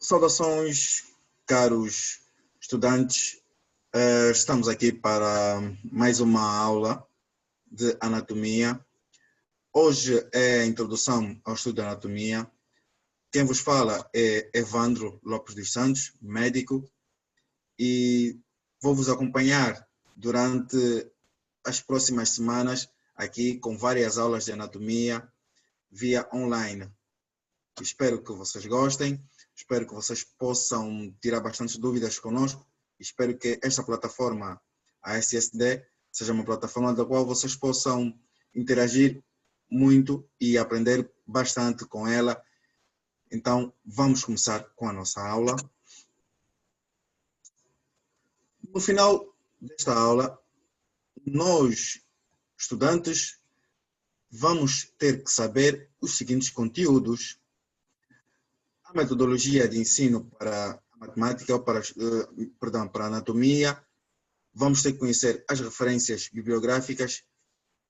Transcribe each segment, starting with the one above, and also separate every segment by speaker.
Speaker 1: Saudações, caros estudantes. Estamos aqui para mais uma aula de anatomia. Hoje é a introdução ao estudo de anatomia. Quem vos fala é Evandro Lopes dos Santos, médico, e vou vos acompanhar durante as próximas semanas aqui com várias aulas de anatomia via online. Espero que vocês gostem, espero que vocês possam tirar bastantes dúvidas conosco. Espero que esta plataforma, a SSD, seja uma plataforma da qual vocês possam interagir muito e aprender bastante com ela. Então, vamos começar com a nossa aula. No final desta aula, nós, estudantes, vamos ter que saber os seguintes conteúdos: a metodologia de ensino para a matemática, ou para a anatomia. Vamos ter que conhecer as referências bibliográficas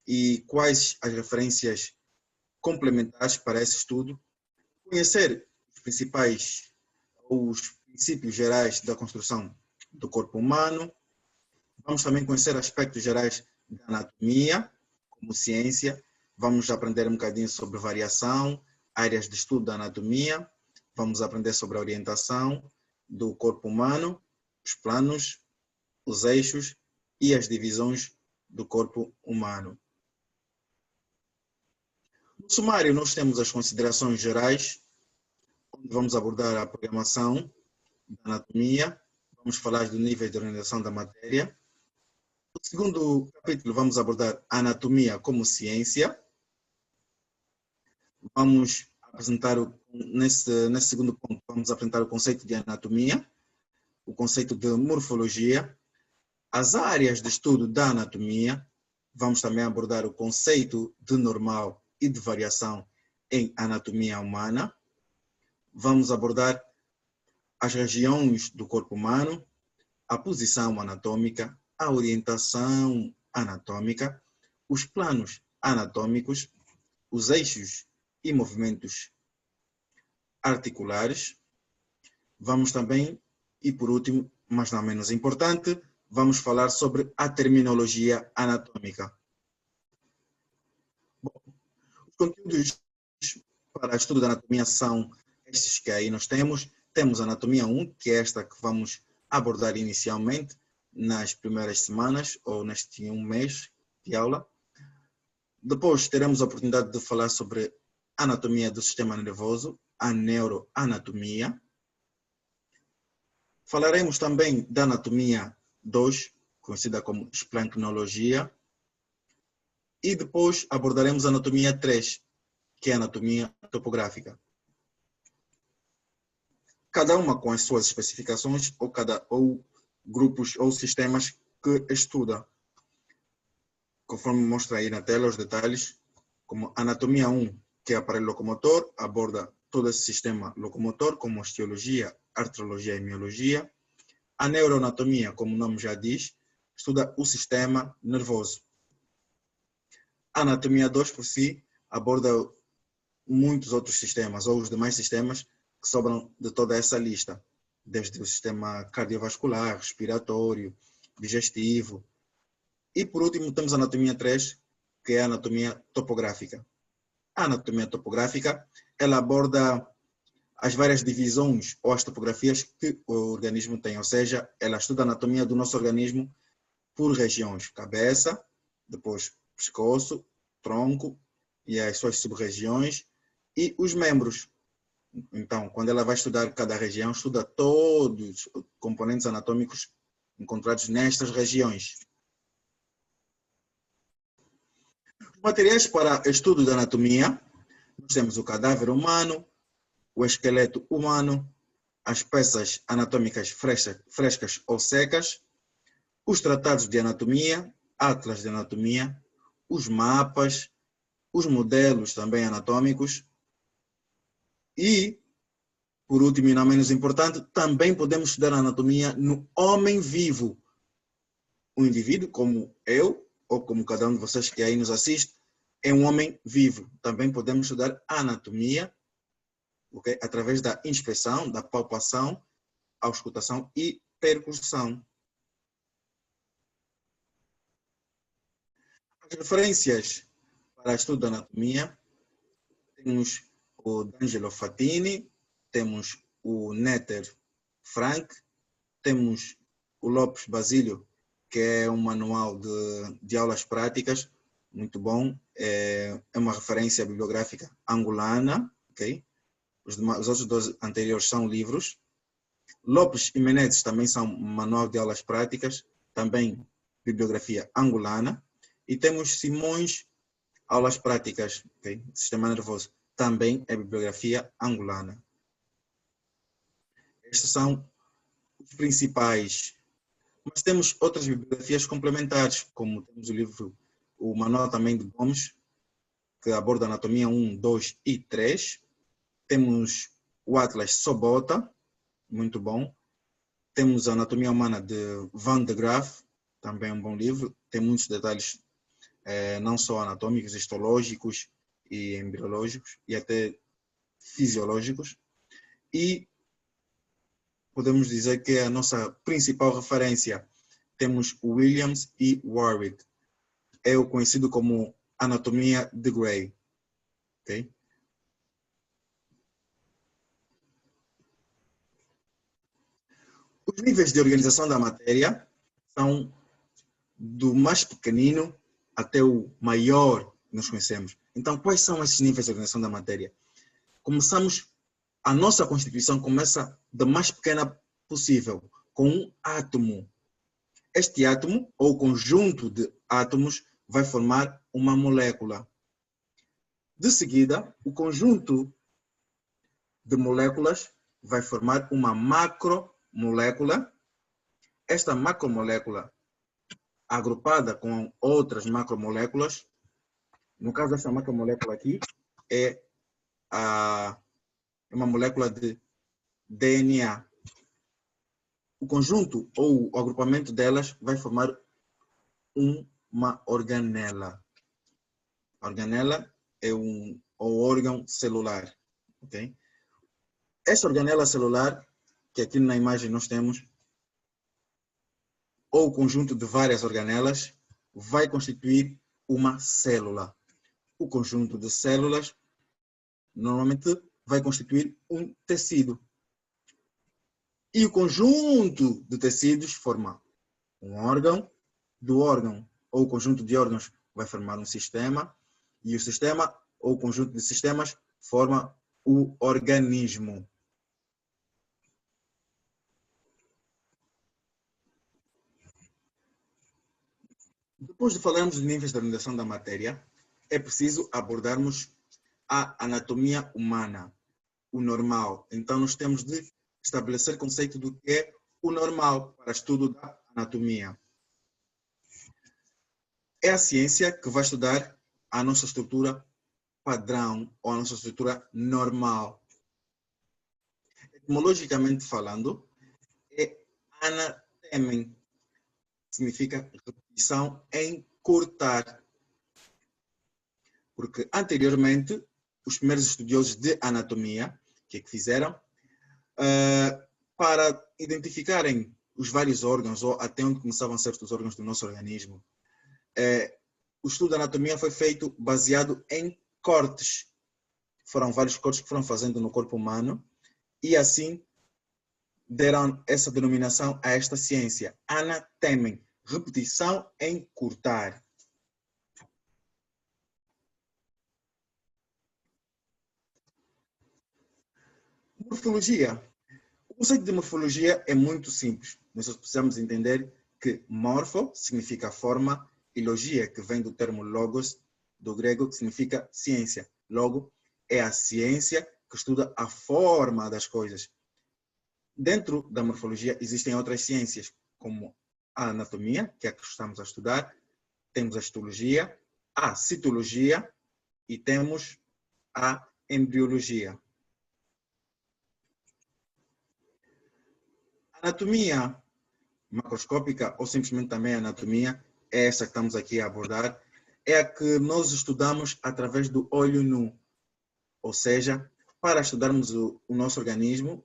Speaker 1: e quais as referências complementares para esse estudo. Conhecer os princípios gerais da construção do corpo humano. Vamos também conhecer aspectos gerais da anatomia como ciência. Vamos aprender um bocadinho sobre variação, áreas de estudo da anatomia. Vamos aprender sobre a orientação do corpo humano, os planos, os eixos e as divisões do corpo humano. No sumário, nós temos as considerações gerais, onde vamos abordar a programação da anatomia, vamos falar do nível de organização da matéria. No segundo capítulo, vamos abordar a anatomia como ciência. Vamos apresentar, nesse segundo ponto, vamos apresentar o conceito de anatomia, o conceito de morfologia, as áreas de estudo da anatomia. Vamos também abordar o conceito de normal e de variação em anatomia humana. Vamos abordar as regiões do corpo humano, a posição anatômica, a orientação anatômica, os planos anatômicos, os eixos e movimentos articulares. Vamos também, e por último, mas não menos importante, vamos falar sobre a terminologia anatômica. Bom, os conteúdos para estudo da anatomia são estes que aí nós temos. Temos a anatomia 1, que é esta que vamos abordar inicialmente nas primeiras semanas ou neste um mês de aula. Depois teremos a oportunidade de falar sobre a anatomia do sistema nervoso, a neuroanatomia. Falaremos também da anatomia 2, conhecida como esplancnologia. E depois abordaremos a anatomia 3, que é a anatomia topográfica. Cada uma com as suas especificações, ou grupos ou sistemas que estuda. Conforme mostra aí na tela os detalhes, como anatomia 1, que é aparelho locomotor, aborda todo esse sistema locomotor, como osteologia, artrologia e miologia. A neuroanatomia, como o nome já diz, estuda o sistema nervoso. A anatomia 2, por si, aborda muitos outros sistemas, ou os demais sistemas que sobram de toda essa lista, desde o sistema cardiovascular, respiratório, digestivo. E por último temos a anatomia 3, que é a anatomia topográfica. A anatomia topográfica, ela aborda as várias divisões ou as topografias que o organismo tem, ou seja, ela estuda a anatomia do nosso organismo por regiões: cabeça, depois pescoço, tronco e as suas sub-regiões, e os membros. Então, quando ela vai estudar cada região, estuda todos os componentes anatômicos encontrados nestas regiões. Os materiais para estudo da anatomia, nós temos o cadáver humano, o esqueleto humano, as peças anatômicas frescas ou secas, os tratados de anatomia, atlas de anatomia, os mapas, os modelos também anatômicos. E, por último e não menos importante, também podemos estudar a anatomia no homem vivo. O indivíduo, como eu, ou como cada um de vocês que aí nos assiste, é um homem vivo. Também podemos estudar a anatomia okay? Através da inspeção, da palpação, auscultação e percussão. As referências para estudo da anatomia, temos o D'Angelo Fatini, temos o Netter Frank, temos o Lopes Basílio, que é um manual de aulas práticas, muito bom, é uma referência bibliográfica angolana, ok? Os outros dois anteriores são livros. Lopes e Menezes também são manual de aulas práticas, também bibliografia angolana. E temos Simões, aulas práticas, okay? Sistema nervoso, também é bibliografia angolana. Estes são os principais. Mas temos outras bibliografias complementares, como temos o livro, o manual também de Gomes, que aborda anatomia 1, 2 e 3. Temos o Atlas Sobota, muito bom. Temos a Anatomia Humana de Van de Graaff, também um bom livro. Tem muitos detalhes, não só anatômicos, histológicos e embriológicos, e até fisiológicos. E podemos dizer que a nossa principal referência, temos Williams e Warwick. É o conhecido como Anatomia de Gray. Okay? Os níveis de organização da matéria são do mais pequenino até o maior que nós conhecemos. Então, quais são esses níveis de organização da matéria? A nossa constituição começa da mais pequena possível, com um átomo. Este átomo, ou conjunto de átomos, vai formar uma molécula. De seguida, o conjunto de moléculas vai formar uma macromolécula. Esta macromolécula, agrupada com outras macromoléculas, no caso dessa macromolécula aqui, é uma molécula de DNA. O conjunto ou o agrupamento delas vai formar uma organela. A organela é o órgão celular. Okay? Essa organela celular, que aqui na imagem nós temos, ou o conjunto de várias organelas, vai constituir uma célula. O conjunto de células normalmente vai constituir um tecido. E o conjunto de tecidos forma um órgão, do órgão ou o conjunto de órgãos vai formar um sistema, e o sistema ou o conjunto de sistemas forma o organismo. Depois de falarmos de níveis de organização da matéria, é preciso abordarmos a anatomia humana, o normal. Então, nós temos de estabelecer o conceito do que é o normal para estudo da anatomia. É a ciência que vai estudar a nossa estrutura padrão ou a nossa estrutura normal. Etimologicamente falando, é anatemen, significa repetição, encurtar. Porque anteriormente, os primeiros estudiosos de anatomia, o que fizeram? Para identificarem os vários órgãos, ou até onde começavam certos órgãos do nosso organismo, o estudo da anatomia foi feito baseado em cortes. Foram vários cortes que foram fazendo no corpo humano, e assim deram essa denominação a esta ciência, anatemen, repetição, encurtar. Morfologia. O conceito de morfologia é muito simples. Nós só precisamos entender que morfo significa forma e logia, que vem do termo logos, do grego, que significa ciência. Logo, é a ciência que estuda a forma das coisas. Dentro da morfologia existem outras ciências, como a anatomia, que é a que estamos a estudar, temos a histologia, a citologia e temos a embriologia. Anatomia macroscópica, ou simplesmente também anatomia, é essa que estamos aqui a abordar, é a que nós estudamos através do olho nu, ou seja, para estudarmos o nosso organismo,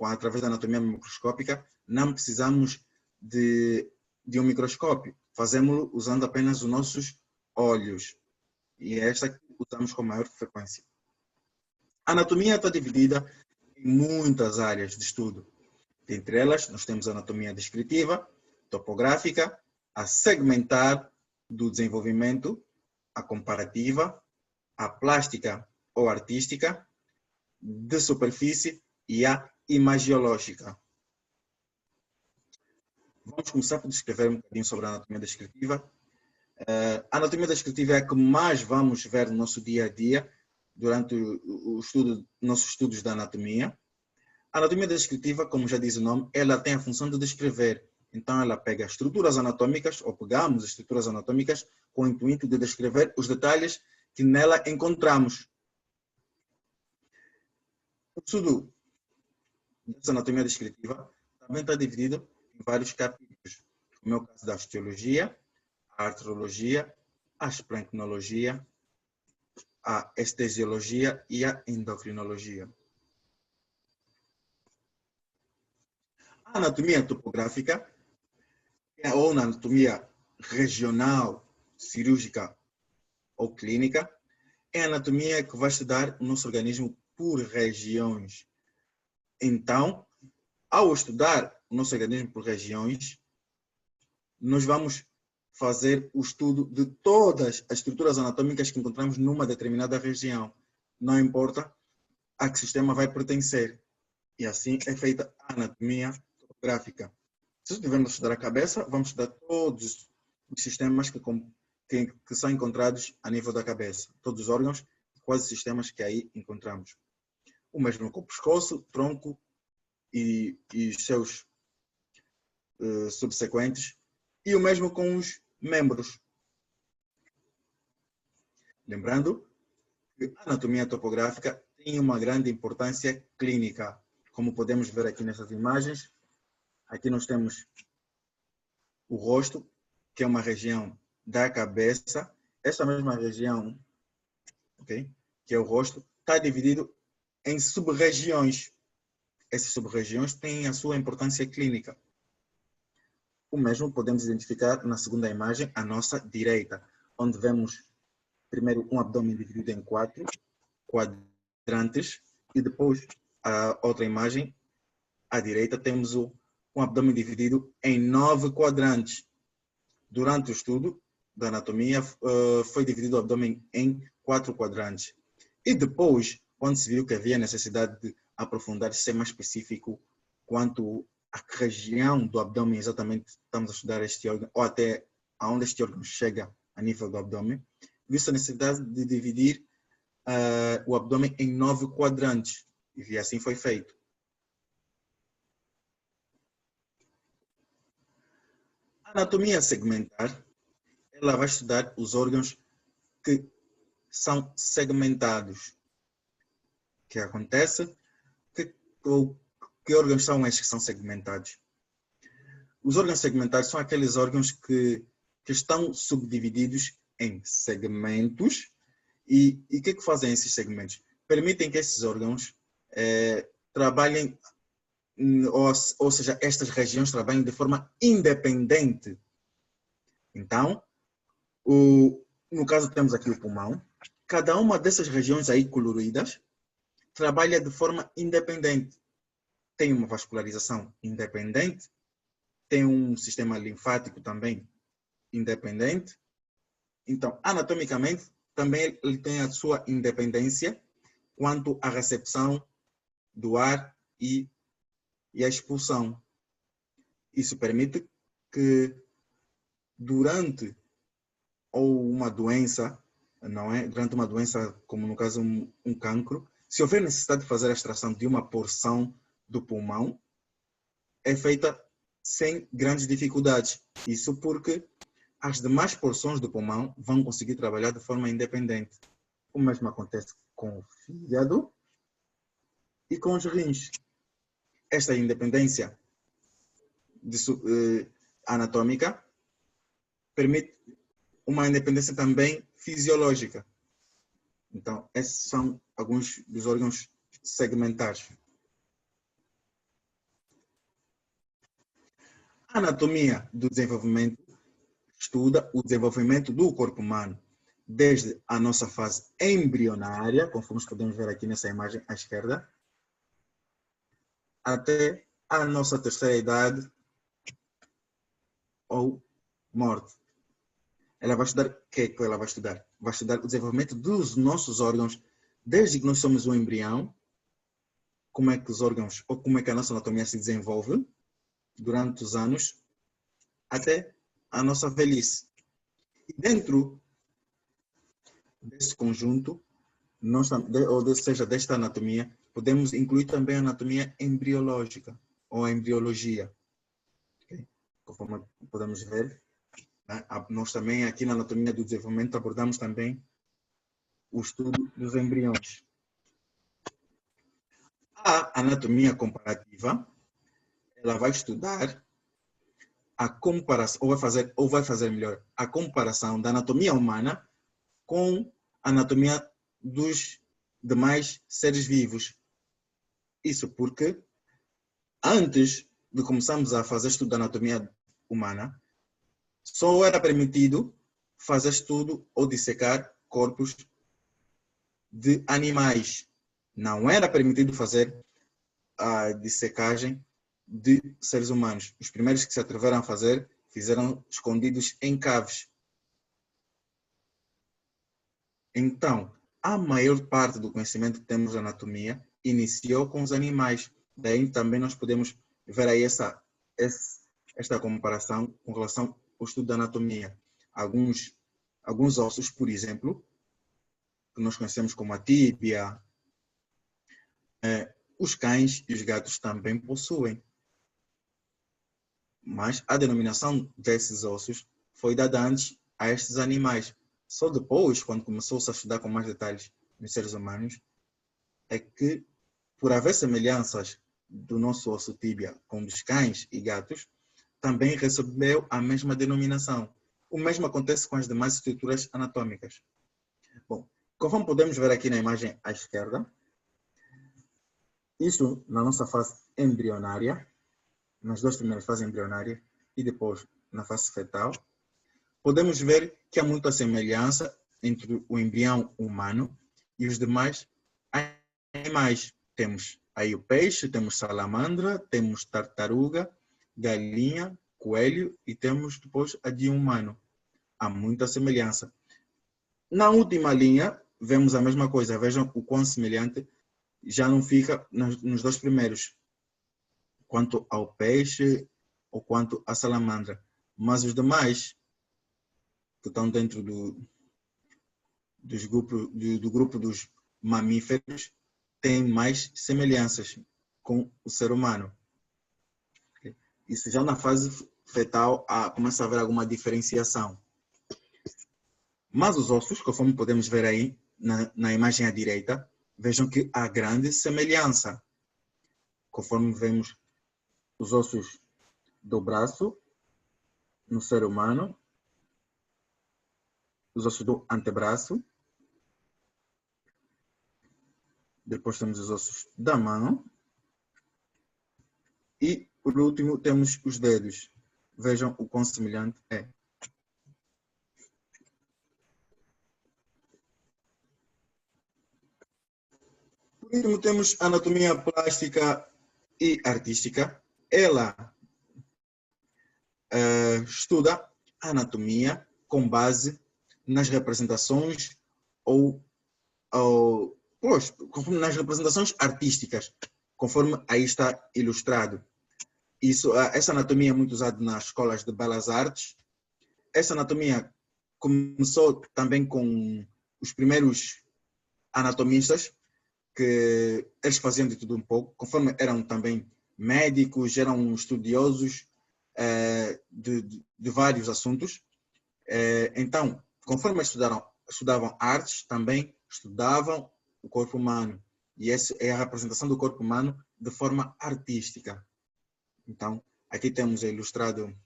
Speaker 1: através da anatomia microscópica, não precisamos de um microscópio. Fazemos-lo usando apenas os nossos olhos. E é esta que usamos com maior frequência. A anatomia está dividida em muitas áreas de estudo. Dentre elas, nós temos a anatomia descritiva, topográfica, a segmentar do desenvolvimento, a comparativa, a plástica ou artística, de superfície e a imagiológica. Vamos começar por descrever um bocadinho sobre a anatomia descritiva. A anatomia descritiva é a que mais vamos ver no nosso dia a dia durante o estudo, nossos estudos da anatomia. A anatomia descritiva, como já diz o nome, ela tem a função de descrever. Então, ela pega estruturas anatômicas, ou pegamos estruturas anatômicas com o intuito de descrever os detalhes que nela encontramos. O estudo dessa anatomia descritiva também está dividido em vários capítulos, como é o caso da osteologia, a artrologia, a esplancnologia, a estesiologia e a endocrinologia. A anatomia topográfica, ou na anatomia regional, cirúrgica ou clínica, é a anatomia que vai estudar o nosso organismo por regiões. Então, ao estudar o nosso organismo por regiões, nós vamos fazer o estudo de todas as estruturas anatômicas que encontramos numa determinada região. Não importa a que sistema vai pertencer. E assim é feita a anatomia topográfica. Se estivermos a estudar a cabeça, vamos estudar todos os sistemas que são encontrados a nível da cabeça. Todos os órgãos e quais os sistemas que aí encontramos. O mesmo com o pescoço, tronco e os seus subsequentes. E o mesmo com os membros. Lembrando que a anatomia topográfica tem uma grande importância clínica. Como podemos ver aqui nessas imagens, aqui nós temos o rosto, que é uma região da cabeça. Esta mesma região, okay, que é o rosto, está dividido em sub-regiões. Essas sub-regiões têm a sua importância clínica. O mesmo podemos identificar na segunda imagem, à nossa direita, onde vemos primeiro um abdômen dividido em 4 quadrantes e depois a outra imagem, à direita, temos um abdômen dividido em 9 quadrantes. Durante o estudo da anatomia, foi dividido o abdômen em 4 quadrantes. E depois, quando se viu que havia necessidade de aprofundar, ser mais específico quanto a que região do abdômen exatamente estamos a estudar este órgão, ou até aonde este órgão chega a nível do abdômen, viu-se a necessidade de dividir o abdômen em 9 quadrantes. E assim foi feito. A anatomia segmentar, ela vai estudar os órgãos que são segmentados. O que acontece? Que órgãos são estes que são segmentados? Os órgãos segmentados são aqueles órgãos que estão subdivididos em segmentos. E o que fazem esses segmentos? Permitem que esses órgãos trabalhem, ou seja, estas regiões trabalhem de forma independente. Então, no caso temos aqui o pulmão. Cada uma dessas regiões aí coloridas trabalha de forma independente. Tem uma vascularização independente, tem um sistema linfático também independente. Então, anatomicamente, também ele tem a sua independência quanto à recepção do ar e a expulsão. Isso permite que durante uma doença, não é? Durante uma doença, como no caso um cancro, se houver necessidade de fazer a extração de uma porção do pulmão, é feita sem grandes dificuldades. Isso porque as demais porções do pulmão vão conseguir trabalhar de forma independente. O mesmo acontece com o fígado e com os rins. Esta independência anatômica permite uma independência também fisiológica. Então, esses são alguns dos órgãos segmentares. A anatomia do desenvolvimento estuda o desenvolvimento do corpo humano, desde a nossa fase embrionária, conforme podemos ver aqui nessa imagem à esquerda, até a nossa terceira idade ou morte. Ela vai estudar o que ela vai estudar? Vai estudar o desenvolvimento dos nossos órgãos, desde que nós somos um embrião, como é que os órgãos, ou como é que a nossa anatomia se desenvolve durante os anos, até a nossa velhice. E dentro desse conjunto, ou seja, desta anatomia, podemos incluir também a anatomia embriológica, ou a embriologia. Okay? Conforme podemos ver, nós também aqui na anatomia do desenvolvimento abordamos também o estudo dos embriões. A anatomia comparativa, ela vai estudar a comparação, ou vai fazer melhor, a comparação da anatomia humana com a anatomia dos demais seres vivos. Isso porque, antes de começarmos a fazer estudo da anatomia humana, só era permitido fazer estudo ou dissecar corpos de animais. Não era permitido fazer a dissecagem de seres humanos. Os primeiros que se atreveram a fazer, fizeram escondidos em caves. Então, a maior parte do conhecimento que temos de anatomia iniciou com os animais. Daí também nós podemos ver aí esta comparação com relação ao estudo da anatomia. Alguns ossos, por exemplo, que nós conhecemos como a tíbia, os cães e os gatos também possuem. Mas a denominação desses ossos foi dada antes a estes animais. Só depois, quando começou-se a estudar com mais detalhes nos seres humanos, é que, por haver semelhanças do nosso osso tíbia com dos cães e gatos, também recebeu a mesma denominação. O mesmo acontece com as demais estruturas anatômicas. Bom, conforme podemos ver aqui na imagem à esquerda, isso na nossa fase embrionária, nas duas primeiras fases embrionárias e depois na fase fetal, podemos ver que há muita semelhança entre o embrião humano e os demais animais. Temos aí o peixe, temos salamandra, temos tartaruga, galinha, coelho e temos depois a de humano. Há muita semelhança. Na última linha, vemos a mesma coisa. Vejam o quão semelhante já não fica nos dois primeiros, quanto ao peixe ou quanto à salamandra. Mas os demais, que estão dentro do grupo dos mamíferos, têm mais semelhanças com o ser humano. Isso já na fase fetal começa a haver alguma diferenciação. Mas os ossos, conforme podemos ver aí na imagem à direita, vejam que há grande semelhança. Conforme vemos os ossos do braço no ser humano, os ossos do antebraço, depois temos os ossos da mão e, por último, temos os dedos. Vejam o quão semelhante é. Por último, temos a anatomia plástica e artística. Ela estuda a anatomia com base nas representações conforme nas representações artísticas, conforme aí está ilustrado. Essa anatomia é muito usada nas escolas de belas artes. Essa anatomia começou também com os primeiros anatomistas, que eles faziam de tudo um pouco, conforme eram também médicos, eram estudiosos de vários assuntos. Então, conforme estudavam artes, também estudavam o corpo humano. E essa é a representação do corpo humano de forma artística. Então, aqui temos ilustrado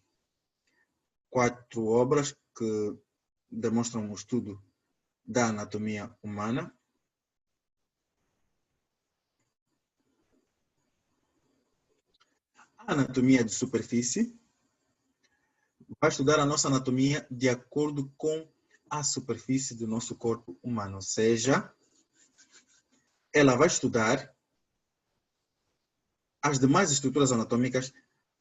Speaker 1: 4 obras que demonstram o estudo da anatomia humana. anatomia de superfície vai estudar a nossa anatomia de acordo com a superfície do nosso corpo humano. Ou seja, ela vai estudar as demais estruturas anatômicas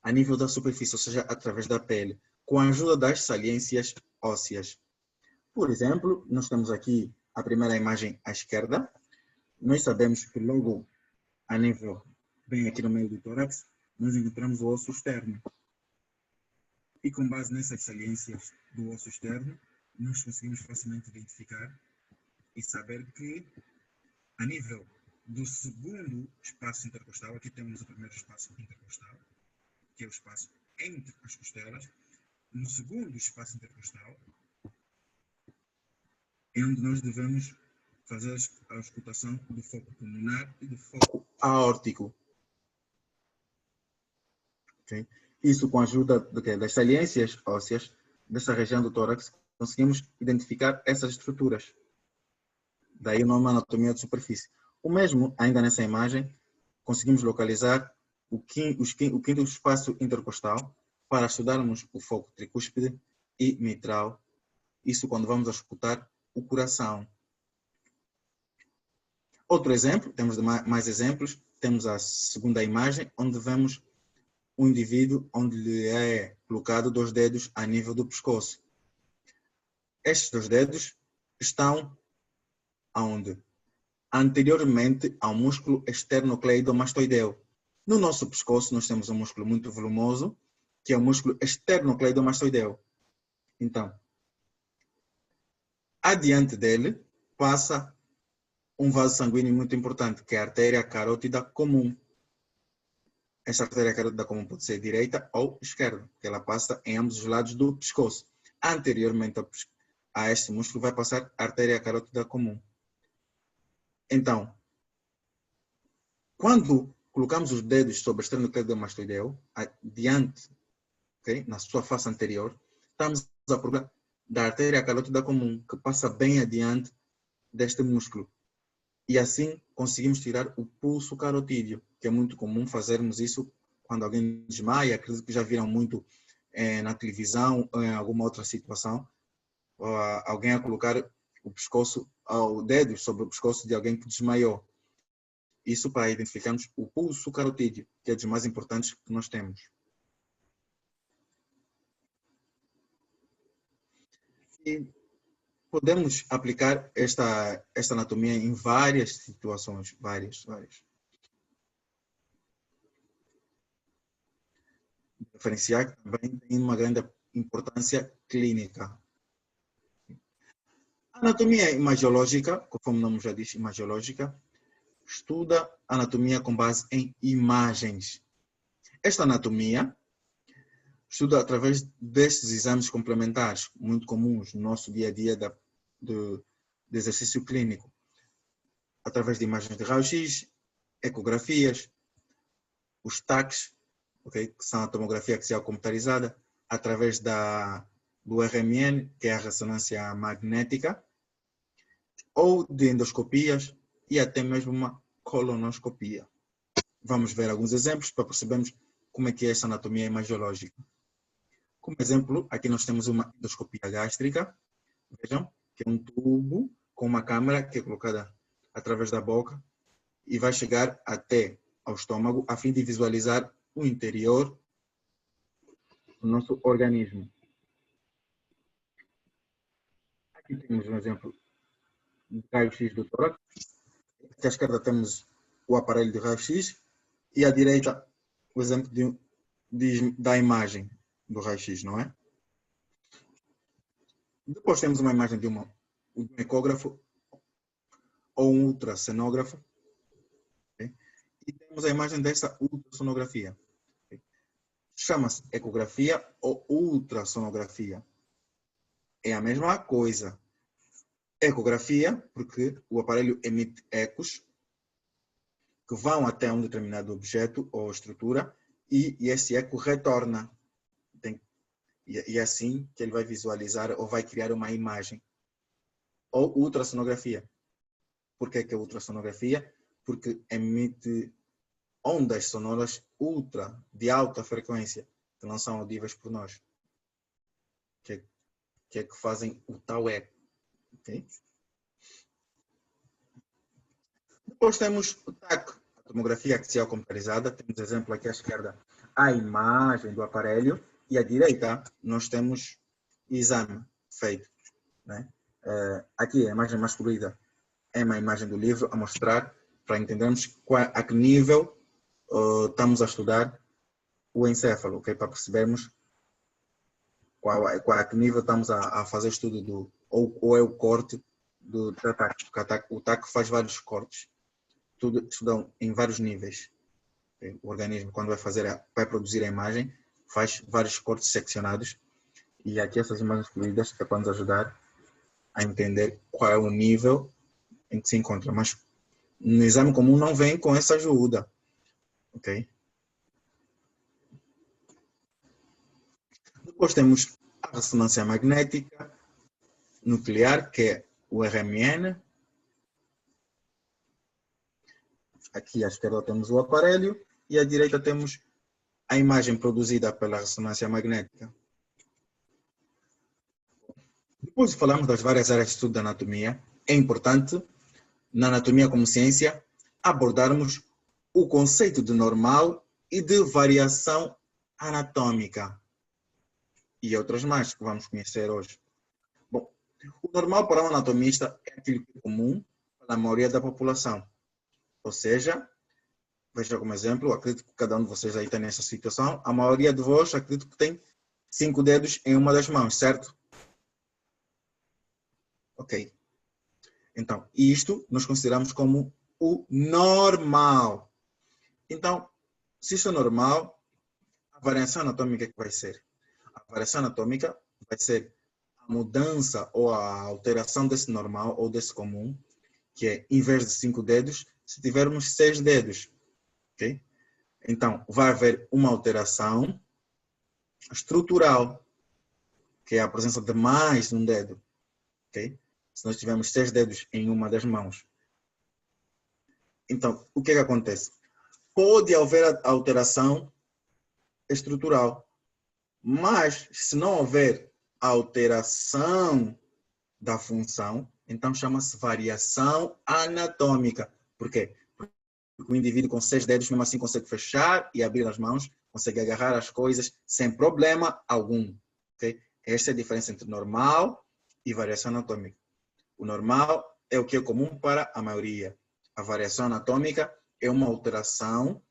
Speaker 1: a nível da superfície, ou seja, através da pele, com a ajuda das saliências ósseas. Por exemplo, nós temos aqui a primeira imagem à esquerda. Nós sabemos que logo a nível, bem aqui no meio do tórax, nós encontramos o osso externo. E com base nessas saliências do osso externo, nós conseguimos facilmente identificar e saber que, a nível do segundo espaço intercostal, aqui temos o primeiro espaço intercostal, que é o espaço entre as costelas. No segundo espaço intercostal, é onde nós devemos fazer a auscultação do foco pulmonar e do foco aórtico. Okay? Isso com a ajuda das saliências ósseas dessa região do tórax, conseguimos identificar essas estruturas. Daí o nome anatomia de superfície. O mesmo, ainda nessa imagem, conseguimos localizar o quinto espaço intercostal para estudarmos o foco tricúspide e mitral. Isso quando vamos auscultar o coração. Outro exemplo, temos mais exemplos, temos a segunda imagem, onde vemos um indivíduo onde lhe é colocado 2 dedos a nível do pescoço. Estes 2 dedos estão aonde? Anteriormente ao músculo esternocleidomastoideu. No nosso pescoço nós temos um músculo muito volumoso, que é o músculo esternocleidomastoideu. Então, adiante dele passa um vaso sanguíneo muito importante, que é a artéria carótida comum. Esta artéria carótida comum pode ser direita ou esquerda, porque ela passa em ambos os lados do pescoço. Anteriormente a este músculo vai passar a artéria carótida comum. Então, quando colocamos os dedos sobre o esternocleidomastoideu, adiante, okay, na sua face anterior, estamos a procurar da artéria carótida comum, que passa bem adiante deste músculo. E assim conseguimos tirar o pulso carotídeo, que é muito comum fazermos isso quando alguém desmaia. Acredito que já viram muito na televisão ou em alguma outra situação, alguém a colocar o dedo sobre o pescoço de alguém que desmaiou. Isso para identificarmos o pulso carotídeo, que é dos mais importantes que nós temos. E podemos aplicar esta anatomia em várias situações, várias. Diferenciar que também tem uma grande importância clínica. A anatomia imagiológica, conforme o nome já diz, imagiológica, estuda a anatomia com base em imagens. Esta anatomia estuda através destes exames complementares, muito comuns no nosso dia a dia de exercício clínico, através de imagens de raio-x, ecografias, os TACs, okay, que são a tomografia axial computarizada, através do RMN, que é a ressonância magnética, ou de endoscopias e até mesmo uma colonoscopia. Vamos ver alguns exemplos para percebermos como é que é essa anatomia imagiológica. Como exemplo, aqui nós temos uma endoscopia gástrica. Vejam que é um tubo com uma câmera que é colocada através da boca e vai chegar até ao estômago a fim de visualizar o interior do nosso organismo. Aqui temos um exemplo de raio-x do tórax. Aqui à esquerda temos o aparelho de raio-x e à direita o exemplo da imagem do raio-x, não é? Depois temos uma imagem de um ecógrafo ou um ultrassonógrafo. Okay? E temos a imagem dessa ultrassonografia. Okay? Chama-se ecografia ou ultrassonografia. É a mesma coisa. Ecografia, porque o aparelho emite ecos que vão até um determinado objeto ou estrutura e esse eco retorna. E é assim que ele vai visualizar ou vai criar uma imagem. Ou ultrassonografia. Por que é ultrassonografia? Porque emite ondas sonoras de alta frequência, que não são audíveis por nós, que é que fazem o tal eco. Okay? Depois temos o TAC, a tomografia axial computadorizada. Temos exemplo aqui à esquerda, a imagem do aparelho, e à direita nós temos o exame feito. Né? Aqui a imagem mais colorida é uma imagem do livro a mostrar, para entendermos a que nível estamos a estudar o encéfalo, okay? Para percebermos a que nível estamos a fazer estudo ou é o corte do TAC. O TAC faz vários cortes, tudo estudam em vários níveis. Okay? O organismo, quando vai produzir a imagem, faz vários cortes seccionados, e aqui essas imagens coloridas é para nos ajudar a entender qual é o nível em que se encontra, mas no exame comum não vem com essa ajuda, ok? Depois temos a ressonância magnética nuclear, que é o RMN. Aqui à esquerda temos o aparelho e à direita temos a imagem produzida pela ressonância magnética. Depois de falarmos das várias áreas de estudo da anatomia, é importante, na anatomia como ciência, abordarmos o conceito de normal e de variação anatômica. E outras mais que vamos conhecer hoje. Bom, o normal para um anatomista é aquilo que é comum para a maioria da população. Ou seja, veja como exemplo, acredito que cada um de vocês aí está nessa situação. A maioria de vós, acredito que tem 5 dedos em uma das mãos, certo? Ok. Então, isto nós consideramos como o normal. Então, se isso é normal, a variação anatômica que vai ser? A variação anatômica vai ser a mudança ou a alteração desse normal ou desse comum, que é, em vez de 5 dedos, se tivermos 6 dedos. Okay? Então, vai haver uma alteração estrutural, que é a presença de mais um dedo. Okay? Se nós tivermos 6 dedos em uma das mãos. Então, o que acontece? Pode haver alteração estrutural, mas se não houver alteração da função, então chama-se variação anatômica. Por quê? Porque o indivíduo com 6 dedos mesmo assim consegue fechar e abrir as mãos, consegue agarrar as coisas sem problema algum. Okay? Esta é a diferença entre normal e variação anatômica. O normal é o que é comum para a maioria. A variação anatômica é uma alteração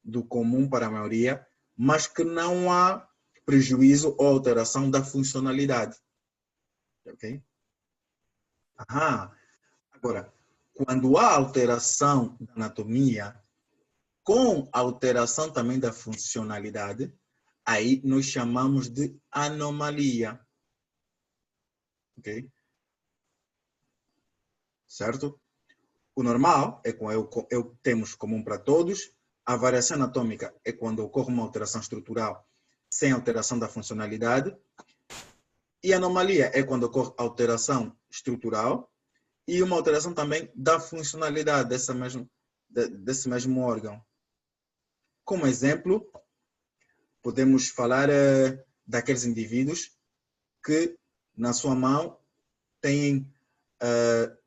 Speaker 1: do comum para a maioria, mas que não há prejuízo ou alteração da funcionalidade. Ok? Agora, quando há alteração da anatomia, com alteração também da funcionalidade, aí nós chamamos de anomalia. Ok? Certo? O normal é o que temos comum para todos. A variação anatômica é quando ocorre uma alteração estrutural sem alteração da funcionalidade. E a anomalia é quando ocorre alteração estrutural e uma alteração também da funcionalidade desse mesmo órgão. Como exemplo, podemos falar daqueles indivíduos que na sua mão têm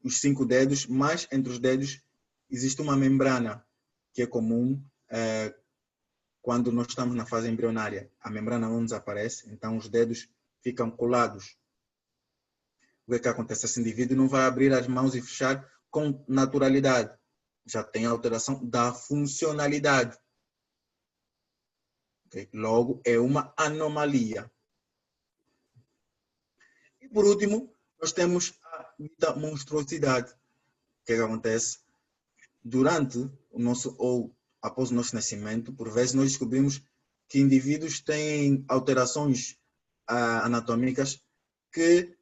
Speaker 1: os 5 dedos, mas entre os dedos existe uma membrana, que é comum quando nós estamos na fase embrionária. A membrana não desaparece, então os dedos ficam colados. O que é que acontece? Esse indivíduo não vai abrir as mãos e fechar com naturalidade. Já tem alteração da funcionalidade. Okay? Logo, é uma anomalia. E por último, nós temos a monstruosidade. O que é que acontece? Durante o nosso, ou após o nosso nascimento, por vezes nós descobrimos que indivíduos têm alterações anatômicas que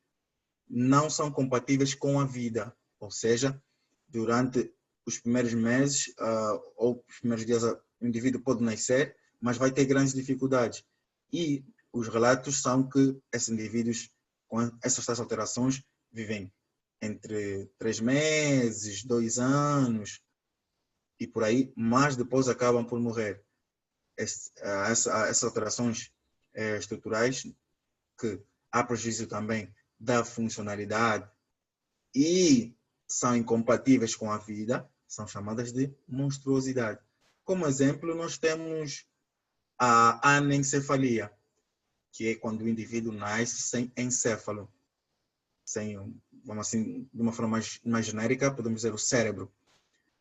Speaker 1: não são compatíveis com a vida. Ou seja, durante os primeiros meses ou os primeiros dias, o indivíduo pode nascer, mas vai ter grandes dificuldades. E os relatos são que esses indivíduos com essas alterações vivem entre 3 meses, 2 anos. e por aí, mas depois acabam por morrer. Essas alterações estruturais, que há prejuízo também da funcionalidade e são incompatíveis com a vida, são chamadas de monstruosidade. Como exemplo, nós temos a anencefalia, que é quando o indivíduo nasce sem encéfalo, sem, vamos assim, de uma forma mais genérica, podemos dizer o cérebro.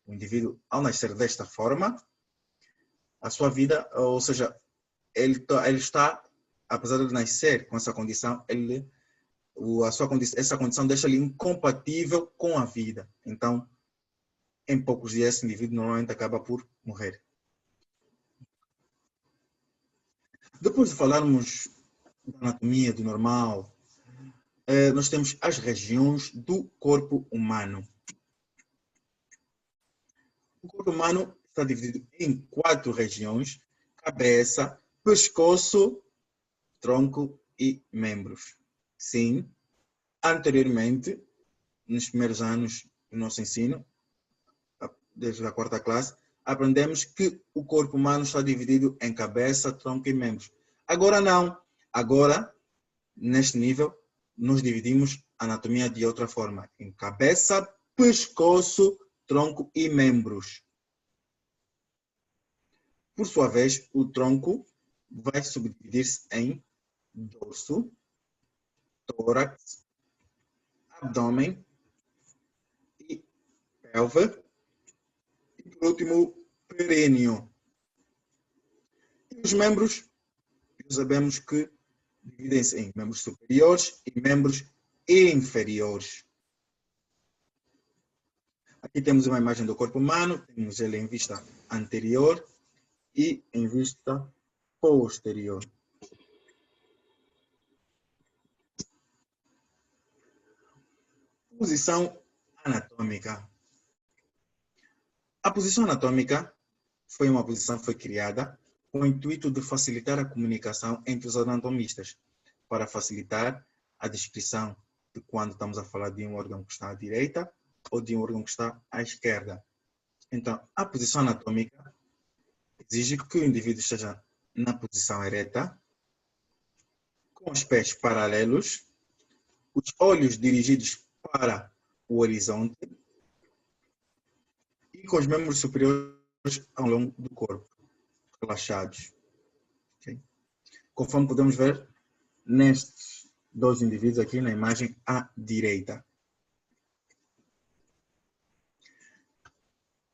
Speaker 1: O indivíduo, ao nascer desta forma, a sua vida, ou seja, ele está, apesar de nascer com essa condição, essa condição deixa ele incompatível com a vida. Então, em poucos dias, esse indivíduo normalmente acaba por morrer. Depois de falarmos da anatomia do normal, nós temos as regiões do corpo humano. O corpo humano está dividido em 4 regiões: cabeça, pescoço, tronco e membros. Sim, anteriormente, nos primeiros anos do nosso ensino, desde a 4ª classe, aprendemos que o corpo humano está dividido em cabeça, tronco e membros. Agora não. Agora, neste nível, nós dividimos a anatomia de outra forma, em cabeça, pescoço, tronco e membros. Por sua vez, o tronco vai subdividir-se em dorso, tórax, abdômen e pelve. E, por último, períneo. E os membros, sabemos que dividem-se em membros superiores e membros inferiores. Aqui temos uma imagem do corpo humano, temos ele em vista anterior e em vista posterior. Posição anatômica. A posição anatômica foi criada com o intuito de facilitar a comunicação entre os anatomistas, para facilitar a descrição de quando estamos a falar de um órgão que está à direita ou de um órgão que está à esquerda. Então, a posição anatômica exige que o indivíduo esteja na posição ereta, com os pés paralelos, os olhos dirigidos para o horizonte e com os membros superiores ao longo do corpo, relaxados. Okay? Conforme podemos ver nestes 2 indivíduos aqui na imagem à direita.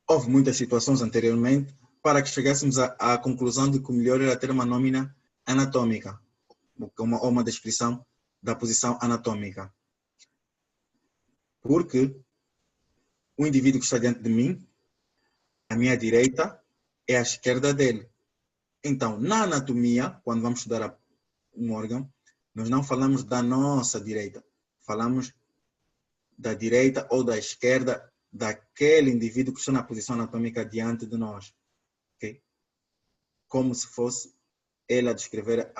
Speaker 1: Houve muitas situações anteriormente para que chegássemos à conclusão de que o melhor era ter uma nómina anatômica, ou uma descrição da posição anatômica. Porque o indivíduo que está diante de mim, à minha direita, é à esquerda dele. Então, na anatomia, quando vamos estudar um órgão, nós não falamos da nossa direita, falamos da direita ou da esquerda daquele indivíduo que está na posição anatômica diante de nós. Okay? Como se fosse ele a descrever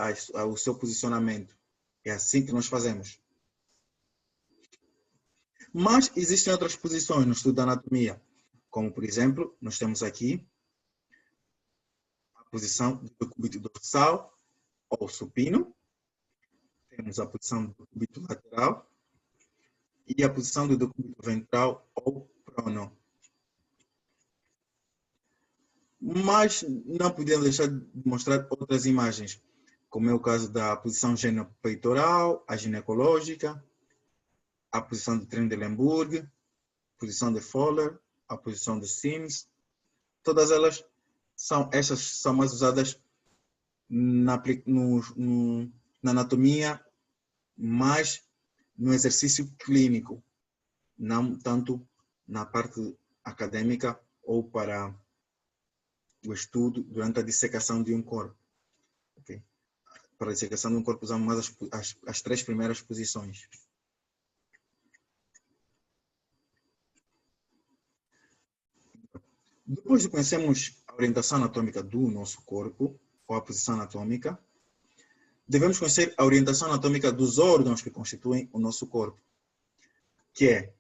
Speaker 1: o seu posicionamento. É assim que nós fazemos. Mas existem outras posições no estudo da anatomia, como, por exemplo, nós temos aqui a posição do decúbito dorsal ou supino, temos a posição do decúbito lateral e a posição do decúbito ventral ou prono. Mas não podemos deixar de mostrar outras imagens, como é o caso da posição genopeitoral, a ginecológica, a posição de Trendelenburg, a posição de Fowler, a posição de Sims. Todas elas são mais usadas na anatomia, mas no exercício clínico, não tanto na parte acadêmica ou para o estudo durante a dissecação de um corpo. Okay? Para a dissecação de um corpo usamos mais as 3 primeiras posições. Depois de conhecermos a orientação anatômica do nosso corpo, ou a posição anatômica, devemos conhecer a orientação anatômica dos órgãos que constituem o nosso corpo, que é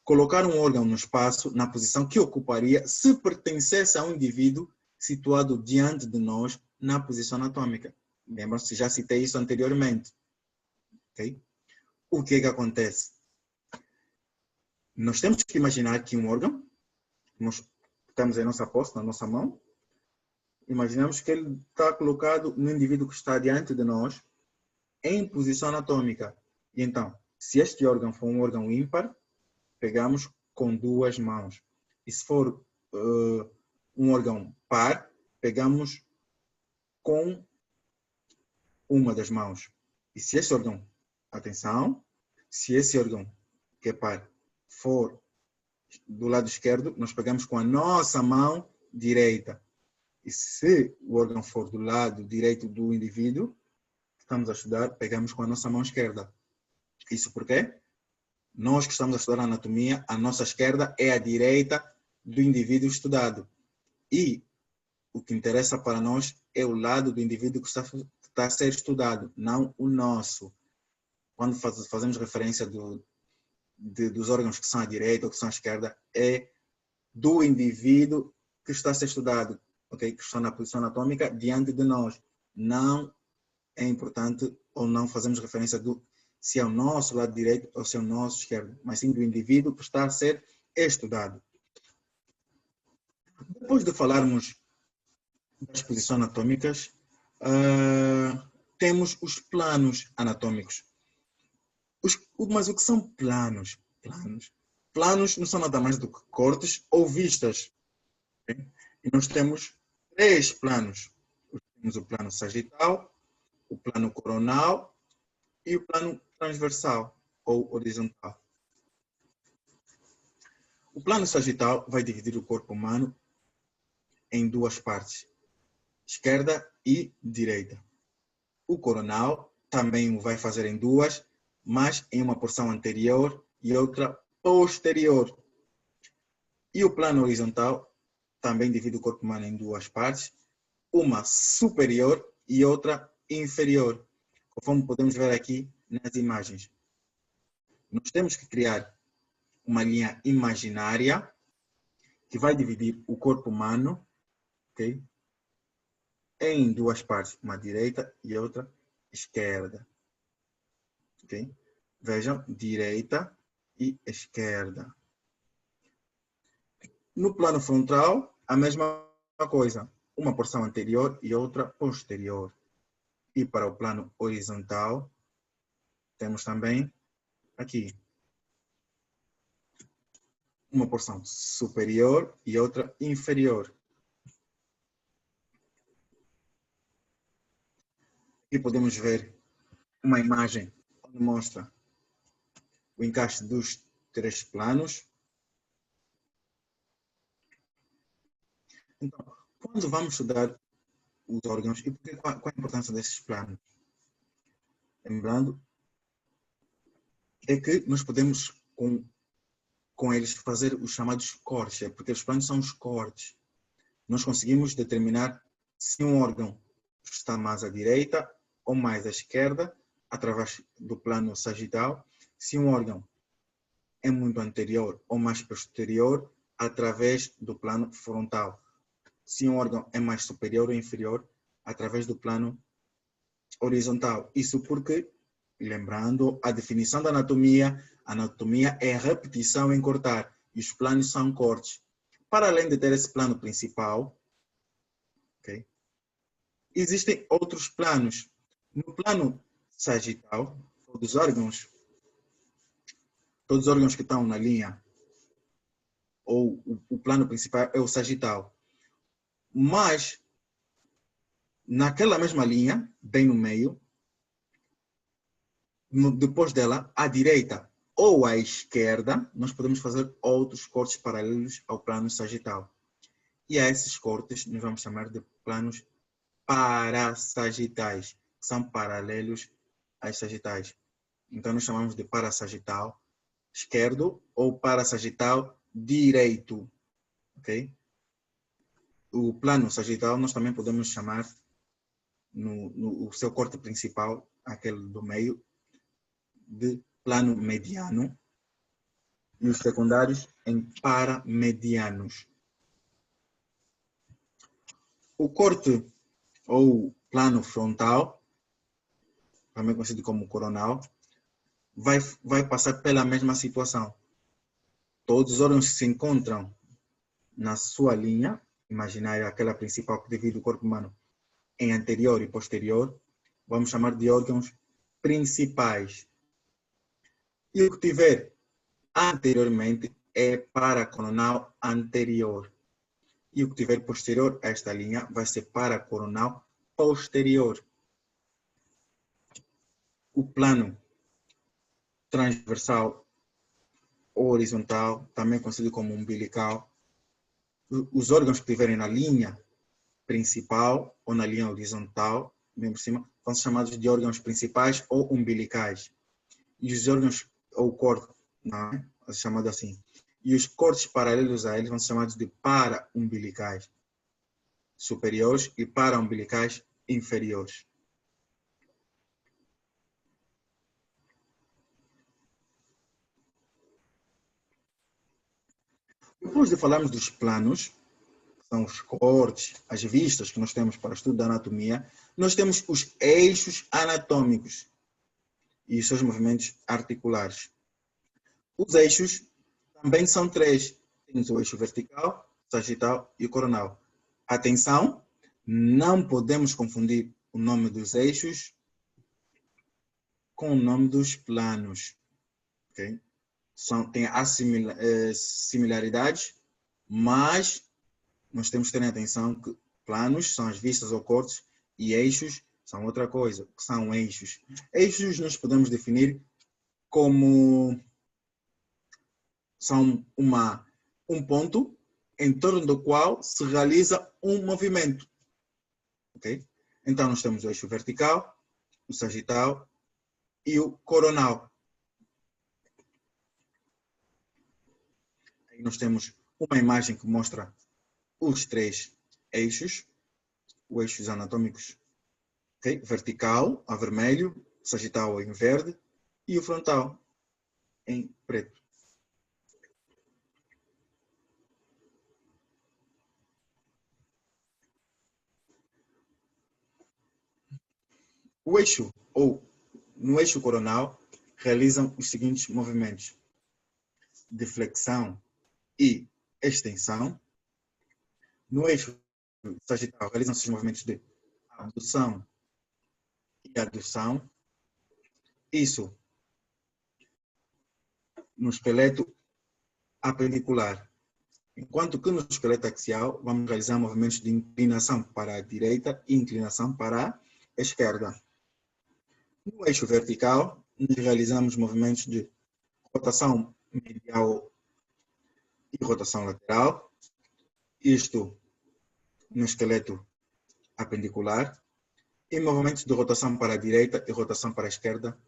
Speaker 1: colocar um órgão no espaço na posição que ocuparia se pertencesse a um indivíduo situado diante de nós na posição anatômica. Lembram-se, já citei isso anteriormente. Okay? O que é que acontece? Nós temos que imaginar que um órgão, nós temos em nossa posse, na nossa mão, imaginamos que ele está colocado no indivíduo que está diante de nós em posição anatômica. E então, se este órgão for um órgão ímpar, pegamos com duas mãos. E se for um órgão par, pegamos com uma das mãos. E se esse órgão, atenção, se esse órgão que é par for do lado esquerdo, nós pegamos com a nossa mão direita. E se o órgão for do lado direito do indivíduo que estamos a estudar, pegamos com a nossa mão esquerda. Isso porque nós que estamos a estudar anatomia, a nossa esquerda é a direita do indivíduo estudado. E o que interessa para nós é o lado do indivíduo que está a ser estudado, não o nosso. Quando fazemos referência dos órgãos que são à direita ou que são à esquerda, é do indivíduo que está a ser estudado, okay? Que está na posição anatômica diante de nós. Não é importante ou não fazemos referência se é o nosso lado direito ou se é o nosso esquerdo, mas sim do indivíduo que está a ser estudado. Depois de falarmos das posições anatômicas, temos os planos anatômicos. Mas o que são planos? Planos não são nada mais do que cortes ou vistas. Okay? E nós temos 3 planos. Temos o plano sagital, o plano coronal e o plano transversal ou horizontal. O plano sagital vai dividir o corpo humano em 2 partes, esquerda e direita. O coronal também o vai fazer em 2, mas em uma porção anterior e outra posterior. E o plano horizontal também divide o corpo humano em 2 partes, uma superior e outra inferior, conforme podemos ver aqui nas imagens. Nós temos que criar uma linha imaginária que vai dividir o corpo humano, okay, em 2 partes, uma direita e outra esquerda. Okay? Vejam, direita e esquerda. No plano frontal, a mesma coisa, uma porção anterior e outra posterior. E para o plano horizontal, temos também aqui uma porção superior e outra inferior. E podemos ver uma imagem onde mostra o encaixe dos 3 planos. Então, quando vamos estudar os órgãos e qual a importância desses planos? Lembrando é que nós podemos com eles fazer os chamados cortes, porque os planos são os cortes. Nós conseguimos determinar se um órgão está mais à direita ou mais à esquerda, através do plano sagital, se um órgão é muito anterior ou mais posterior, através do plano frontal. Se um órgão é mais superior ou inferior, através do plano horizontal. Isso porque, lembrando a definição da anatomia, a anatomia é repetição em cortar e os planos são cortes. Para além de ter esse plano principal, okay, existem outros planos. No plano sagital, todos os órgãos que estão na linha, ou o plano principal é o sagital. Mas, naquela mesma linha, bem no meio, depois dela, à direita ou à esquerda, nós podemos fazer outros cortes paralelos ao plano sagital. E a esses cortes nós vamos chamar de planos parasagitais, que são paralelos às sagitais. Então, nós chamamos de parasagital esquerdo ou parasagital direito. Okay? O plano sagital nós também podemos chamar, no seu corte principal, aquele do meio, de plano mediano. e os secundários em paramedianos. O corte ou plano frontal, também conhecido como coronal, vai passar pela mesma situação. Todos os órgãos que se encontram na sua linha imaginária, aquela principal que divide o corpo humano em anterior e posterior, vamos chamar de órgãos principais. E o que tiver anteriormente é paracoronal anterior. E o que tiver posterior a esta linha vai ser paracoronal posterior. O plano transversal ou horizontal, também conhecido como umbilical, os órgãos que estiverem na linha principal ou na linha horizontal, bem por cima, vão ser chamados de órgãos principais ou umbilicais. E os órgãos, ou corte, não é? Chamado assim. E os cortes paralelos a eles vão ser chamados de para-umbilicais superiores e para-umbilicais inferiores. Depois de falarmos dos planos, são os cortes, as vistas que nós temos para o estudo da anatomia, nós temos os eixos anatômicos e os seus movimentos articulares. Os eixos também são três. Temos o eixo vertical, sagital e o coronal. Atenção, não podemos confundir o nome dos eixos com o nome dos planos. Okay? Tem similaridades, mas nós temos que ter atenção que planos são as vistas ou cortes e eixos são outra coisa. O que são eixos? Eixos nós podemos definir como são um ponto em torno do qual se realiza um movimento. Okay? Então nós temos o eixo vertical, o sagital e o coronal. Aí nós temos uma imagem que mostra os três eixos, os eixos anatômicos, okay? Vertical, a vermelho, sagital em verde e o frontal em preto. O eixo, ou no eixo coronal, realizam os seguintes movimentos: de flexão e extensão. No eixo sagital, realizam-se os movimentos de abdução e adução. Isso no esqueleto apendicular. Enquanto que no esqueleto axial, vamos realizar movimentos de inclinação para a direita e inclinação para a esquerda. No eixo vertical, nós realizamos movimentos de rotação medial e rotação lateral. Isto no esqueleto apendicular. E movimentos de rotação para a direita e rotação para a esquerda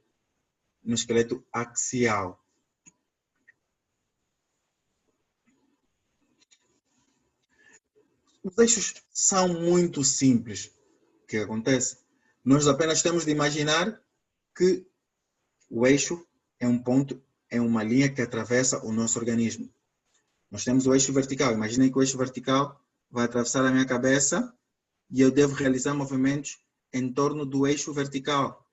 Speaker 1: no esqueleto axial. Os eixos são muito simples. O que acontece? Nós apenas temos de imaginar que o eixo é um ponto, é uma linha que atravessa o nosso organismo. Nós temos o eixo vertical. Imaginem que o eixo vertical vai atravessar a minha cabeça e eu devo realizar movimentos em torno do eixo vertical.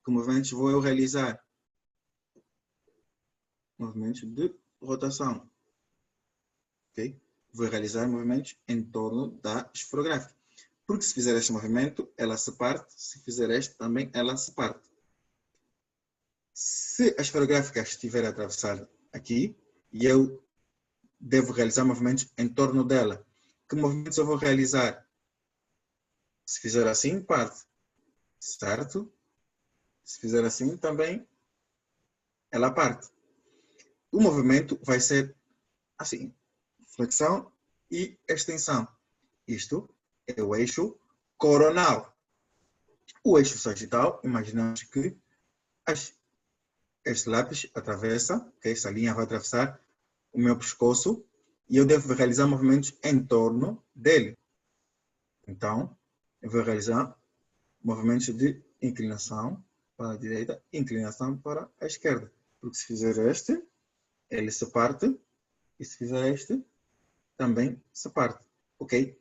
Speaker 1: Que movimentos vou eu realizar? Movimentos de rotação. Okay? Vou realizar movimentos em torno da esferográfica. Porque se fizer este movimento, ela se parte. Se fizer este, também ela se parte. Se a esferográfica estiver a atravessar aqui, e eu devo realizar movimentos em torno dela, que movimentos eu vou realizar? Se fizer assim, parte. Certo? Se fizer assim, também ela parte. O movimento vai ser assim. Flexão e extensão. Isto é o eixo coronal. O eixo sagital, imaginamos que este lápis atravessa, que esta linha vai atravessar o meu pescoço e eu devo realizar movimentos em torno dele. Então, eu vou realizar movimentos de inclinação para a direita, inclinação para a esquerda. Porque se fizer este, ele se parte, e se fizer este, também se parte, ok?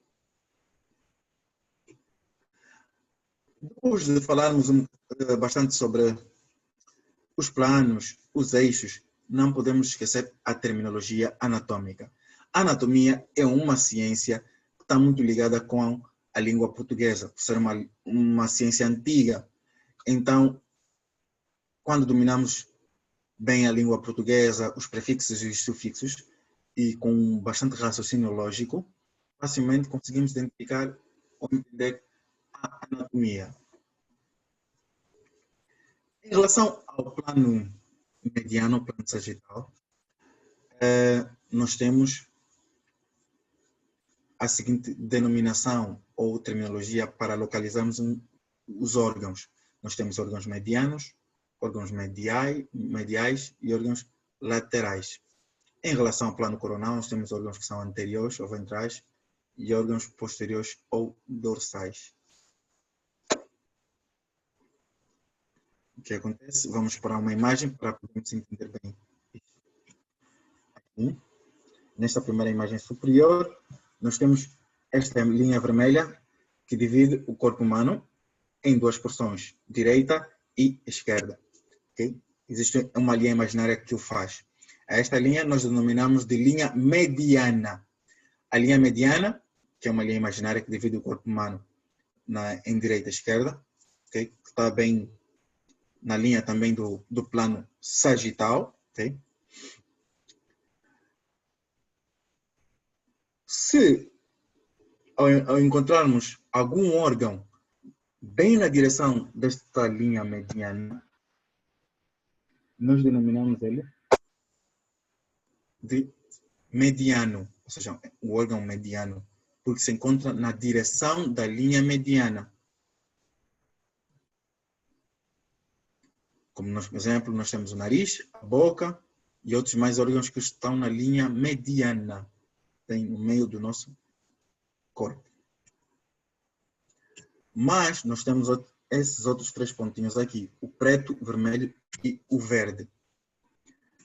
Speaker 1: Depois de falarmos bastante sobre os planos, os eixos, não podemos esquecer a terminologia anatômica. A anatomia é uma ciência que está muito ligada com a língua portuguesa, por ser uma ciência antiga. Então, quando dominamos bem a língua portuguesa, os prefixos e os sufixos, e com bastante raciocínio lógico, facilmente conseguimos identificar ou entender a anatomia. Em relação ao plano mediano, plano sagital, nós temos a seguinte denominação ou terminologia para localizarmos os órgãos. Nós temos órgãos medianos, órgãos mediais e órgãos laterais. Em relação ao plano coronal, nós temos órgãos que são anteriores ou ventrais e órgãos posteriores ou dorsais. O que acontece? Vamos para uma imagem para podermos entender bem. Aqui, nesta primeira imagem superior, nós temos esta linha vermelha que divide o corpo humano em duas porções, direita e esquerda. Okay? Existe uma linha imaginária que o faz. Esta linha nós denominamos de linha mediana. A linha mediana, que é uma linha imaginária que divide o corpo humano em direita e esquerda, okay? Que está bem na linha também do plano sagital. Okay? Se ao encontrarmos algum órgão bem na direção desta linha mediana, nós denominamos ele de mediano, ou seja, o órgão mediano, porque se encontra na direção da linha mediana. Como por exemplo, nós temos o nariz, a boca e outros mais órgãos que estão na linha mediana, bem no meio do nosso corpo. Mas nós temos esses outros três pontinhos aqui, o preto, o vermelho e o verde.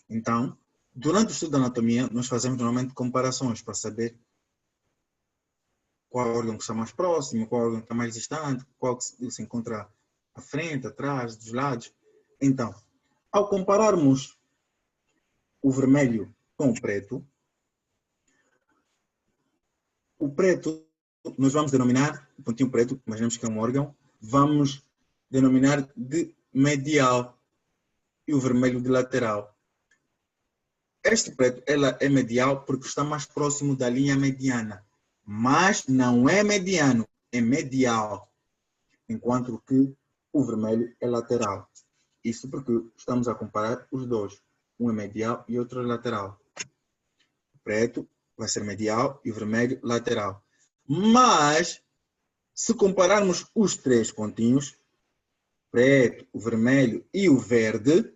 Speaker 1: Então, durante o estudo da anatomia, nós fazemos normalmente comparações para saber qual órgão que está mais próximo, qual órgão que está mais distante, qual que se encontra à frente, atrás, dos lados. Então, ao compararmos o vermelho com o preto nós vamos denominar, o pontinho preto, imaginemos que é um órgão, vamos denominar de medial e o vermelho de lateral. Este preto ela é medial porque está mais próximo da linha mediana, mas não é mediano, é medial, enquanto que o vermelho é lateral. Isso porque estamos a comparar os dois, um é medial e outro é lateral. O preto vai ser medial e o vermelho lateral. Mas, se compararmos os três pontinhos, preto, o vermelho e o verde,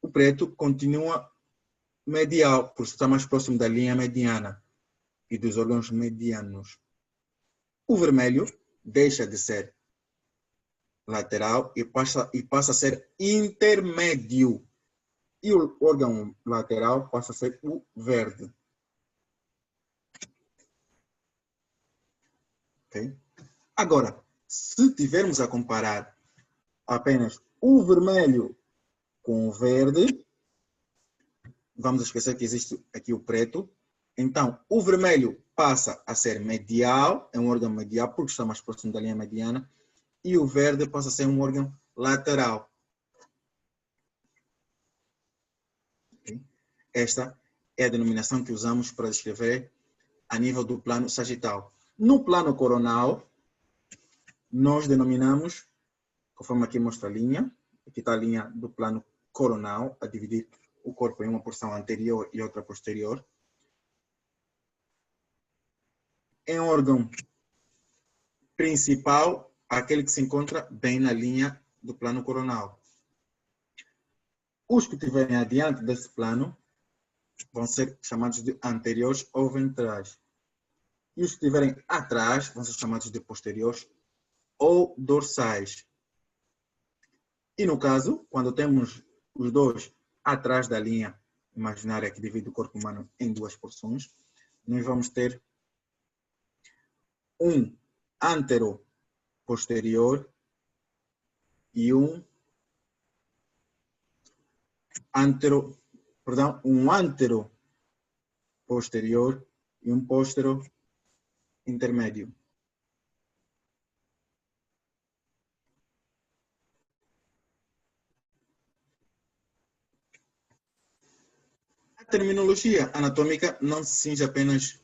Speaker 1: o preto continua medial, por estar mais próximo da linha mediana e dos órgãos medianos. O vermelho deixa de ser lateral e passa a ser intermédio. E o órgão lateral passa a ser o verde. Okay? Agora, se tivermos a comparar apenas o vermelho com o verde, vamos esquecer que existe aqui o preto. Então, o vermelho passa a ser medial, é um órgão medial porque está mais próximo da linha mediana, e o verde passa a ser um órgão lateral. Okay? Esta é a denominação que usamos para descrever a nível do plano sagital. No plano coronal, nós denominamos, conforme aqui mostra a linha, aqui está a linha do plano coronal, a dividir o corpo em uma porção anterior e outra posterior. Em órgão principal, aquele que se encontra bem na linha do plano coronal. Os que estiverem adiante desse plano vão ser chamados de anteriores ou ventrais. E os que estiverem atrás vão ser chamados de posteriores ou dorsais. E no caso, quando temos os dois atrás da linha imaginária que divide o corpo humano em duas porções, nós vamos ter um antero-posterior e um antero-posterior e um póstero intermédio. A terminologia anatômica não se cinge apenas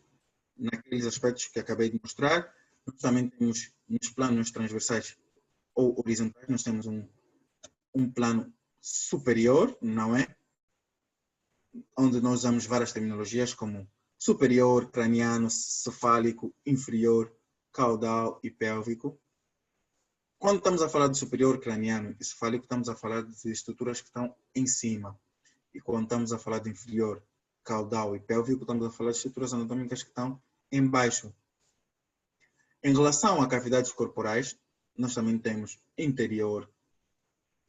Speaker 1: naqueles aspectos que acabei de mostrar, nós também temos nos planos transversais ou horizontais, nós temos um plano superior, não é? Onde nós usamos várias terminologias como superior, craniano, cefálico, inferior, caudal e pélvico. Quando estamos a falar de superior, craniano e cefálico, estamos a falar de estruturas que estão em cima. E quando estamos a falar de inferior, caudal e pélvico, estamos a falar de estruturas anatômicas que estão em baixo. Em relação a cavidades corporais, nós também temos interior,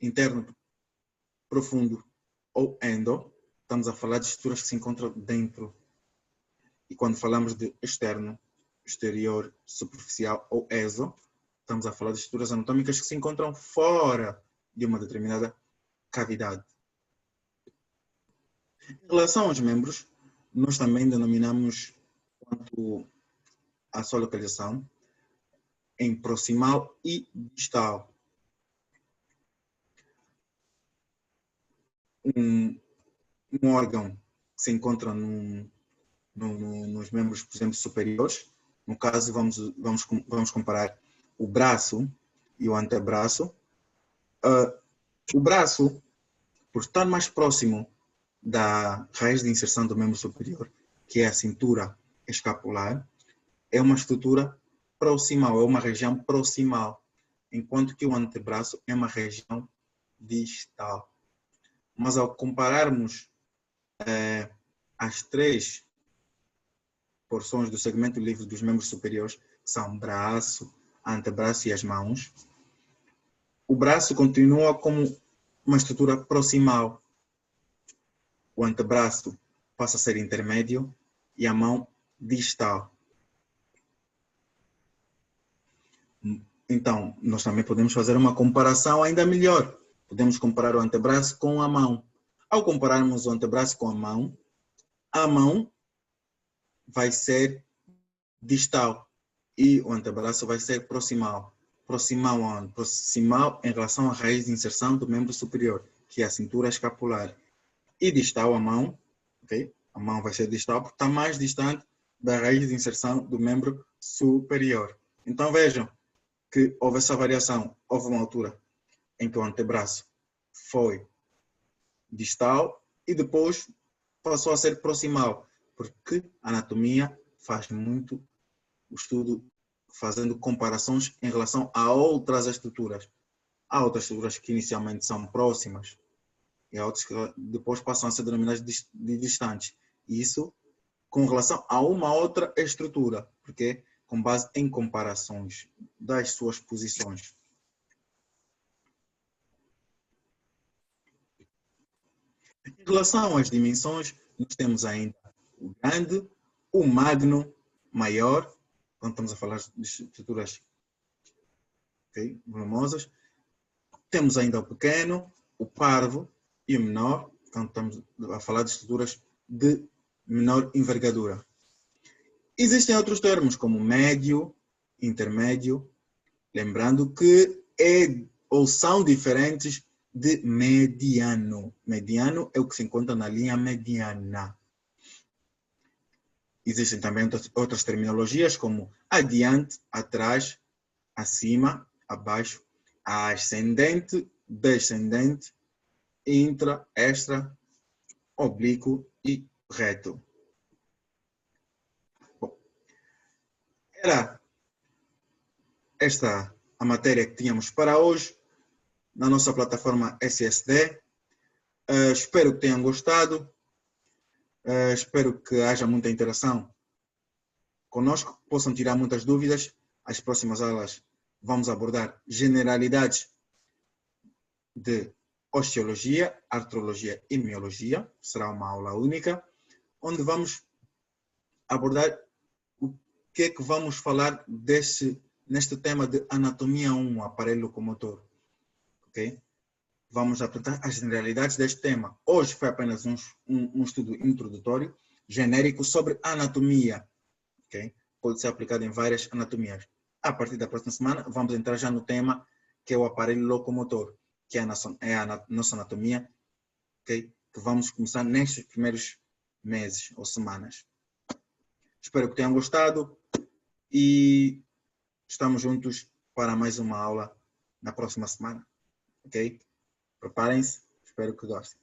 Speaker 1: interno, profundo ou endo. Estamos a falar de estruturas que se encontram dentro. E quando falamos de externo, exterior, superficial ou exo, estamos a falar de estruturas anatômicas que se encontram fora de uma determinada cavidade. Em relação aos membros, nós também denominamos quanto à sua localização em proximal e distal. Um órgão que se encontra nos membros, por exemplo, superiores. No caso, vamos comparar o braço e o antebraço. O braço, por estar mais próximo da raiz de inserção do membro superior, que é a cintura escapular, é uma estrutura proximal, é uma região proximal, enquanto que o antebraço é uma região distal. Mas ao compararmos as três porções do segmento livre dos membros superiores, que são braço, antebraço e as mãos, o braço continua como uma estrutura proximal. O antebraço passa a ser intermédio e a mão distal. Então, nós também podemos fazer uma comparação ainda melhor. Podemos comparar o antebraço com a mão. Ao compararmos o antebraço com a mão vai ser distal e o antebraço vai ser proximal. Proximal onde? Proximal em relação à raiz de inserção do membro superior, que é a cintura escapular. E distal a mão, ok? A mão vai ser distal porque está mais distante da raiz de inserção do membro superior. Então vejam que houve essa variação. Houve uma altura em que o antebraço foi distal e depois passou a ser proximal, porque a anatomia faz muito o estudo fazendo comparações em relação a outras estruturas. Há outras estruturas que inicialmente são próximas e há outras que depois passam a ser denominadas de distantes. Isso com relação a uma outra estrutura, porque com base em comparações das suas posições. Em relação às dimensões, nós temos ainda o grande, o magno, maior, quando estamos a falar de estruturas volumosas. Temos ainda o pequeno, o parvo e o menor, quando estamos a falar de estruturas de menor envergadura. Existem outros termos, como médio, intermédio, lembrando que são diferentes de mediano. Mediano é o que se encontra na linha mediana. Existem também outras terminologias, como adiante, atrás, acima, abaixo, ascendente, descendente, intra, extra, oblíquo e reto. Bom, era esta a matéria que tínhamos para hoje na nossa plataforma SSD. Espero que tenham gostado. Espero que haja muita interação conosco, possam tirar muitas dúvidas. As próximas aulas vamos abordar generalidades de osteologia, artrologia e miologia. Será uma aula única, onde vamos abordar o que é que vamos falar neste tema de anatomia 1, aparelho locomotor. Ok? Vamos apresentar as generalidades deste tema. Hoje foi apenas um estudo introdutório, genérico, sobre anatomia. Okay? Pode ser aplicado em várias anatomias. A partir da próxima semana, vamos entrar já no tema que é o aparelho locomotor, que é a nossa anatomia, okay? Que vamos começar nestes primeiros meses ou semanas. Espero que tenham gostado e estamos juntos para mais uma aula na próxima semana. Ok? Preparem-se, espero que gostem.